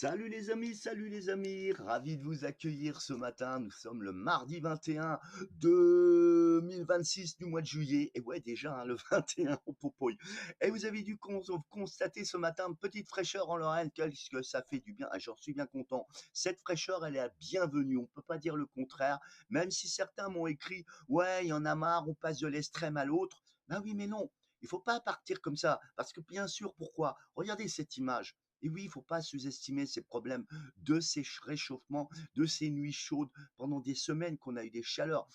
Salut les amis, ravi de vous accueillir ce matin. Nous sommes le mardi 21 2026 du mois de juillet. Et ouais, déjà, hein, le 21 au popoy. Et vous avez dû constater ce matin une petite fraîcheur en Lorraine. Qu'est-ce que ça fait du bien. Ah, j'en suis bien content. Cette fraîcheur, elle est la bienvenue. On ne peut pas dire le contraire. Même si certains m'ont écrit, ouais, il y en a marre, on passe de l'extrême à l'autre. Ben oui, mais non. Il faut pas partir comme ça. Parce que bien sûr, pourquoi? Regardez cette image. Et oui, il ne faut pas sous-estimer ces problèmes de ces réchauffements, de ces nuits chaudes pendant des semaines qu'on a eu des chaleurs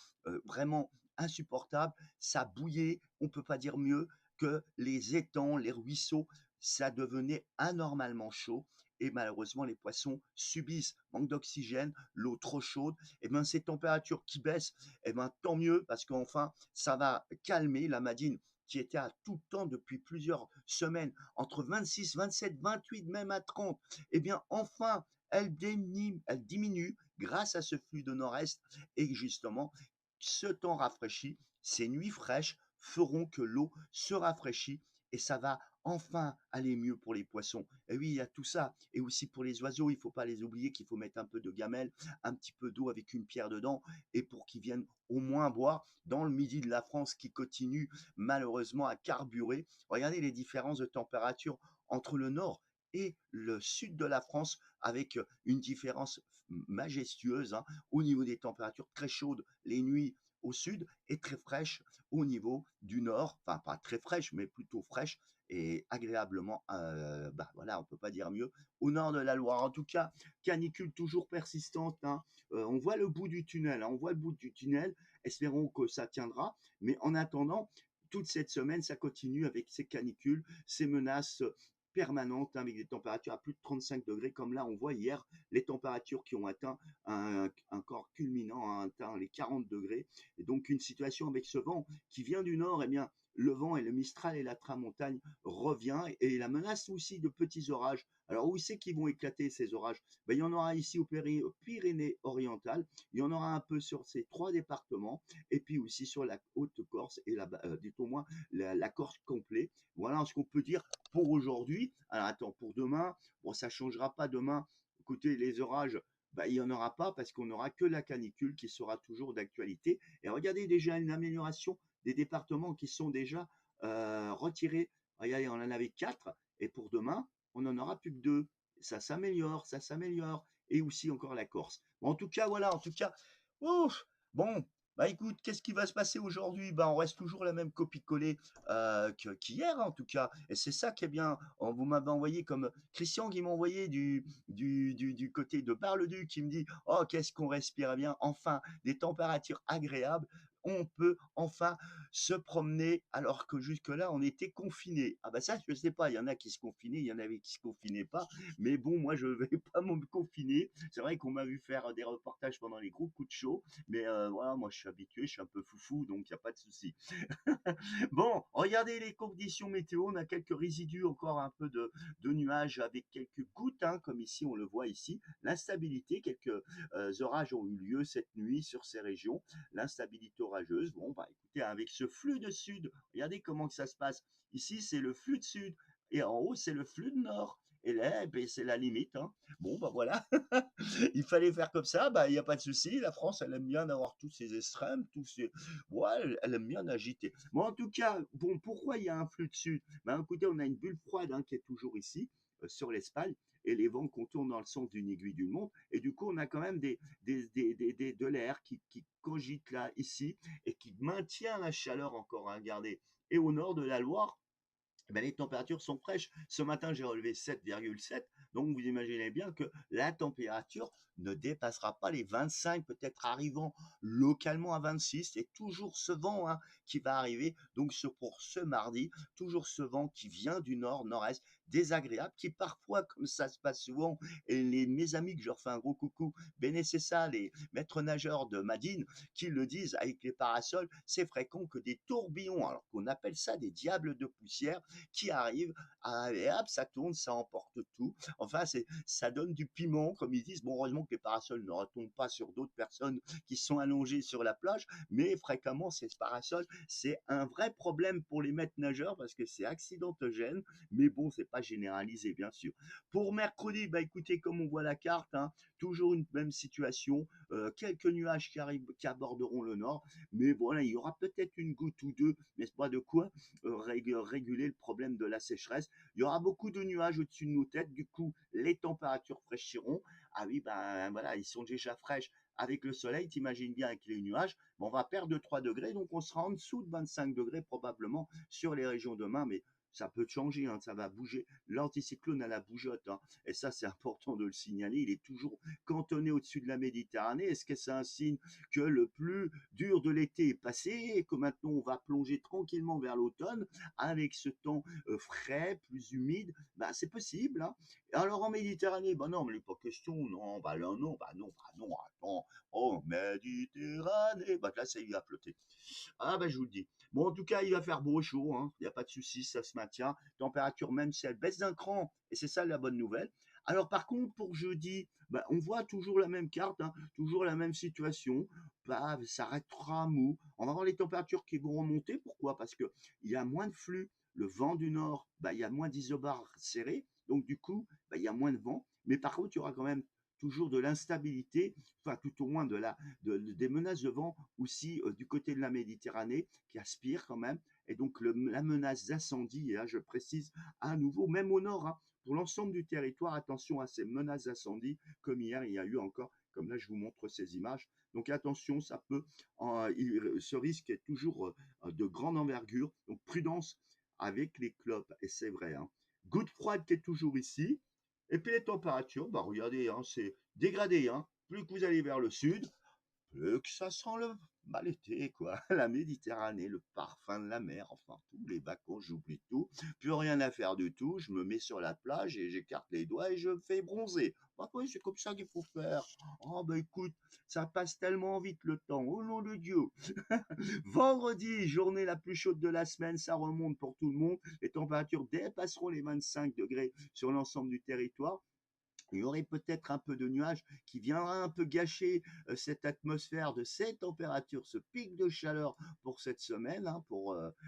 vraiment insupportables. Ça bouillait, on ne peut pas dire mieux que les étangs, les ruisseaux, ça devenait anormalement chaud. Et malheureusement, les poissons subissent manque d'oxygène, l'eau trop chaude. Et bien, ces températures qui baissent, et ben tant mieux parce qu'enfin, ça va calmer la Madine qui était à tout temps depuis plusieurs semaines, entre 26, 27, 28, même à 30, eh bien enfin, elle diminue grâce à ce flux de nord-est et justement, ce temps rafraîchi, ces nuits fraîches feront que l'eau se rafraîchit et ça va enfin aller mieux pour les poissons. Et oui, il y a tout ça. Et aussi pour les oiseaux, il ne faut pas les oublier qu'il faut mettre un peu de gamelle, un petit peu d'eau avec une pierre dedans, et pour qu'ils viennent au moins boire dans le midi de la France qui continue malheureusement à carburer. Regardez les différences de température entre le nord et le sud de la France avec une différence majestueuse hein, au niveau des températures très chaudes les nuits au sud et très fraîches au niveau du nord, enfin pas très fraîches mais plutôt fraîches et agréablement, bah voilà, on peut pas dire mieux, au nord de la Loire. En tout cas, canicule toujours persistante. Hein. On voit le bout du tunnel, hein, on voit le bout du tunnel. Espérons que ça tiendra. Mais en attendant, toute cette semaine, ça continue avec ces canicules, ces menaces permanentes hein, avec des températures à plus de 35 degrés, comme là on voit hier, les températures qui ont atteint un corps culminant, a atteint les 40 degrés. Et donc une situation avec ce vent qui vient du nord, eh bien le vent et le Mistral et la Tramontagne revient et la menace aussi de petits orages. Alors où c'est qu'ils vont éclater ces orages? Ben, il y en aura ici aux Pyrénées-Orientales, il y en aura un peu sur ces trois départements et puis aussi sur la Haute-Corse et au moins la Corse complète. Voilà ce qu'on peut dire pour aujourd'hui. Alors attends, pour demain, bon ça changera pas demain. Écoutez, les orages, bah, il n'y en aura pas parce qu'on n'aura que la canicule qui sera toujours d'actualité. Et regardez déjà une amélioration des départements qui sont déjà retirés. Regardez, on en avait 4 et pour demain, on n'en aura plus que 2. Ça s'améliore, ça s'améliore. Et aussi encore la Corse. Bon, en tout cas, voilà, en tout cas, ouf, bon, bah écoute, qu'est-ce qui va se passer aujourd'hui? Bah on reste toujours la même copie-collée qu'hier en tout cas. Et c'est ça qui est bien. Vous m'avez envoyé comme Christian qui m'a envoyé du côté de Bar-le-Duc qui me dit oh qu'est-ce qu'on respire bien. Enfin des températures agréables. On peut enfin se promener alors que jusque-là on était confinés. Ah bah ça je sais pas. Il y en a qui se confinaient, il y en avait qui se confinaient pas. Mais bon moi je vais pas me confiner. C'est vrai qu'on m'a vu faire des reportages pendant les gros coups de chaud. Mais voilà, moi je suis habitué, je suis un peu foufou, donc il n'y a pas de souci. Bon, regardez les conditions météo, on a quelques résidus, encore un peu de nuages avec quelques gouttes, hein, comme ici, on le voit ici. L'instabilité, quelques orages ont eu lieu cette nuit sur ces régions. L'instabilité orageuse, bon, bah écoutez, avec ce flux de sud, regardez comment que ça se passe. Ici, c'est le flux de sud. Et en haut, c'est le flux de nord. Et là, eh ben, c'est la limite. Hein. Bon, bah voilà. Il fallait faire comme ça, bah il n'y a pas de souci. La France, elle aime bien avoir tous ces extrêmes, tous ces, ouais, elle aime bien agiter. Bon, en tout cas, bon, pourquoi il y a un flux de sud? Ben, écoutez, on a une bulle froide hein, qui est toujours ici sur l'Espagne et les vents contournent dans le sens d'une aiguille d'une montre. Et du coup, on a quand même de l'air qui cogite là, ici, et qui maintient la chaleur encore, hein, regardez. Et au nord de la Loire, ben, les températures sont fraîches. Ce matin, j'ai relevé 7,7. Donc, vous imaginez bien que la température ne dépassera pas les 25, peut-être arrivant localement à 26. C'est toujours ce vent hein, qui va arriver. Donc, pour ce mardi, toujours ce vent qui vient du nord, nord-est, désagréable, qui parfois, comme ça se passe souvent, et mes amis que je leur fais un gros coucou, Bénécessa, les maîtres nageurs de Madine, qui le disent avec les parasols, c'est fréquent que des tourbillons, alors qu'on appelle ça des diables de poussière, qui arrive, et hop, ça tourne, ça emporte tout. Enfin, ça donne du piment, comme ils disent. Bon, heureusement que les parasols ne retombent pas sur d'autres personnes qui sont allongées sur la plage, mais fréquemment, ces parasols, c'est un vrai problème pour les maîtres nageurs parce que c'est accidentogène. Mais bon, c'est pas généraliser, bien sûr. Pour mercredi, bah écoutez, comme on voit la carte, hein, toujours une même situation, quelques nuages qui arrivent, qui aborderont le nord, mais voilà, il y aura peut-être une goutte ou deux, n'est-ce pas, de quoi réguler le problème de la sécheresse. Il y aura beaucoup de nuages au-dessus de nos têtes, du coup, les températures fraîchiront. Ah oui, ben voilà, ils sont déjà fraîches avec le soleil, t'imagines bien avec les nuages, on va perdre de 3 degrés, donc on sera en dessous de 25 degrés probablement sur les régions demain, mais ça peut changer, hein, ça va bouger. L'anticyclone à la bougeotte, hein, et ça c'est important de le signaler, il est toujours cantonné au-dessus de la Méditerranée. Est-ce que c'est un signe que le plus dur de l'été est passé et que maintenant on va plonger tranquillement vers l'automne avec ce temps frais, plus humide? Bah, c'est possible. Hein. Alors en Méditerranée, bah non, mais il n'est pas question, non, bah non, non, bah non, bah non, attends, oh Méditerranée, bah là ça y va flotter. Ah bah je vous le dis. Bon, en tout cas, il va faire beau et chaud, hein. Il n'y a pas de souci, ça se maintient. Température, même si elle baisse d'un cran, et c'est ça la bonne nouvelle. Alors par contre, pour jeudi, bah, on voit toujours la même carte, hein, toujours la même situation. Bah, ça arrêtera mou. On va voir les températures qui vont remonter. Pourquoi? Parce qu'il y a moins de flux. Le vent du nord, bah, il y a moins d'isobars serrés. Donc du coup, bah, il y a moins de vent. Mais par contre, il y aura quand même toujours de l'instabilité, enfin tout au moins des menaces de vent aussi du côté de la Méditerranée qui aspire quand même. Et donc la menace d'incendie, et là je précise à nouveau, même au nord, hein, pour l'ensemble du territoire, attention à ces menaces d'incendie, comme hier il y a eu encore, comme là je vous montre ces images. Donc attention, ça peut, ce risque est toujours de grande envergure, donc prudence avec les clopes, et c'est vrai. Hein. Goutte froide qui est toujours ici, et puis les températures, bah regardez, hein, c'est dégradé. Hein. Plus que vous allez vers le sud, que ça sent le bah, l'été, quoi. La Méditerranée, le parfum de la mer, enfin, tous les vacances, j'oublie tout. Plus rien à faire du tout. Je me mets sur la plage et j'écarte les doigts et je me fais bronzer. Bah, oui, c'est comme ça qu'il faut faire. Oh, bah, écoute, ça passe tellement vite le temps. Oh nom de Dieu. Vendredi, journée la plus chaude de la semaine, ça remonte pour tout le monde. Les températures dépasseront les 25 degrés sur l'ensemble du territoire. Il y aurait peut-être un peu de nuages qui viendra un peu gâcher cette atmosphère de ces températures, ce pic de chaleur pour cette semaine, hein,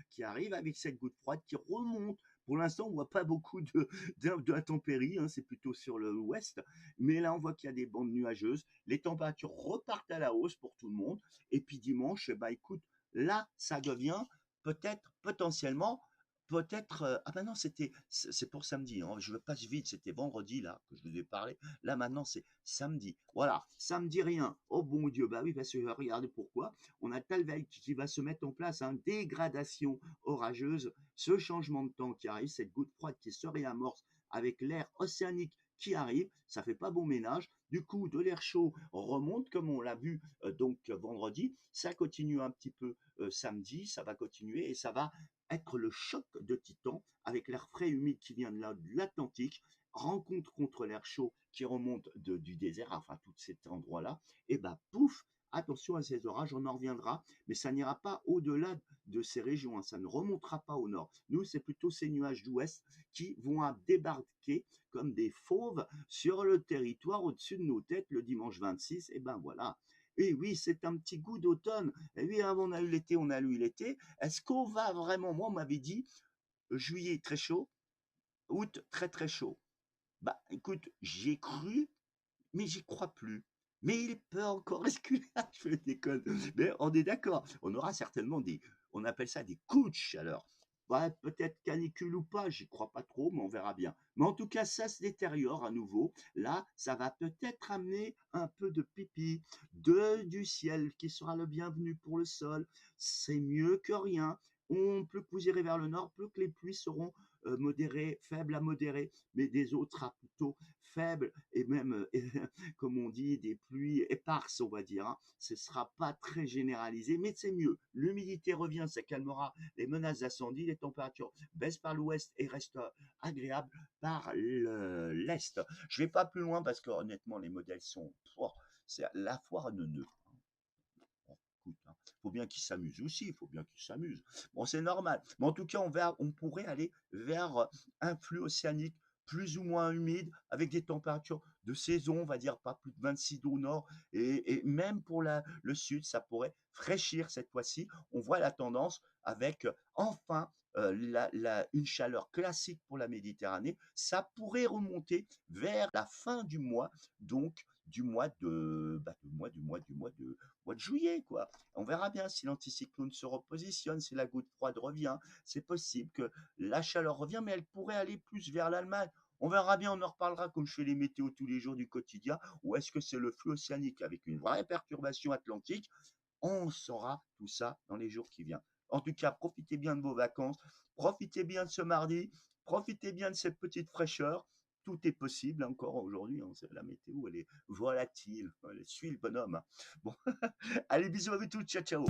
qui arrive avec cette goutte froide qui remonte. Pour l'instant, on voit pas beaucoup de intempéries, hein, c'est plutôt sur l'ouest, mais là, on voit qu'il y a des bandes nuageuses. Les températures repartent à la hausse pour tout le monde. Et puis dimanche, bah écoute, là, ça devient peut-être potentiellement peut-être, ah ben non, c'est pour samedi, hein, je passe vite, c'était vendredi là que je vous ai parlé. Là maintenant c'est samedi. Voilà, samedi rien. Oh bon Dieu, bah oui, parce que regardez pourquoi. On a Talveil qui va se mettre en place, hein, dégradation orageuse, ce changement de temps qui arrive, cette goutte froide qui se réamorce avec l'air océanique qui arrive, ça fait pas bon ménage. Du coup, de l'air chaud remonte comme on l'a vu donc vendredi. Ça continue un petit peu samedi, ça va continuer et ça va être le choc de titan avec l'air frais et humide qui vient de l'Atlantique, rencontre contre l'air chaud qui remonte du désert, enfin tout cet endroit-là, et bah pouf, attention à ces orages, on en reviendra, mais ça n'ira pas au-delà de ces régions, hein, ça ne remontera pas au nord. Nous, c'est plutôt ces nuages d'ouest qui vont débarquer comme des fauves sur le territoire au-dessus de nos têtes le dimanche 26, et ben voilà. Et oui, c'est un petit goût d'automne. Et oui, avant on a eu l'été, on a eu l'été. Est-ce qu'on va vraiment, moi on m'avait dit, juillet très chaud, août très très chaud. Bah écoute, j'y ai cru, mais j'y crois plus. Mais il peut encore reculer, je déconne. Mais on est d'accord, on aura certainement on appelle ça des coups de chaleur. Ouais, peut-être canicule ou pas, j'y crois pas trop, mais on verra bien. Mais en tout cas, ça se détériore à nouveau. Là, ça va peut-être amener un peu de pipi du ciel qui sera le bienvenu pour le sol. C'est mieux que rien. Plus que vous irez vers le nord, plus que les pluies seront modérées, faibles à modérées, mais des eaux sera plutôt faibles et même comme on dit, des pluies éparses, on va dire. Hein. Ce ne sera pas très généralisé, mais c'est mieux. L'humidité revient, ça calmera les menaces d'incendie, les températures baissent par l'ouest et restent agréables par l'est. Je ne vais pas plus loin parce que honnêtement, les modèles sont... Oh, c'est la foire à neuneux. Il faut bien qu'ils s'amusent aussi, il faut bien qu'ils s'amusent. Bon, c'est normal. Mais en tout cas, on pourrait aller vers un flux océanique plus ou moins humide, avec des températures de saison, on va dire pas plus de 26 degrés au nord, et même pour le sud, ça pourrait fraîchir cette fois-ci. On voit la tendance avec enfin une chaleur classique pour la Méditerranée. Ça pourrait remonter vers la fin du mois, donc du mois de, bah, mois de juillet, quoi. On verra bien si l'anticyclone se repositionne, si la goutte froide revient. C'est possible que la chaleur revient, mais elle pourrait aller plus vers l'Allemagne. On verra bien, on en reparlera comme je fais les météos tous les jours du quotidien, ou est-ce que c'est le flux océanique avec une vraie perturbation atlantique? On saura tout ça dans les jours qui viennent. En tout cas, profitez bien de vos vacances, profitez bien de ce mardi, profitez bien de cette petite fraîcheur. Tout est possible encore aujourd'hui, hein. La météo, elle est volatile. Elle suit le bonhomme, hein. Bon, allez, bisous à vous tous, ciao, ciao.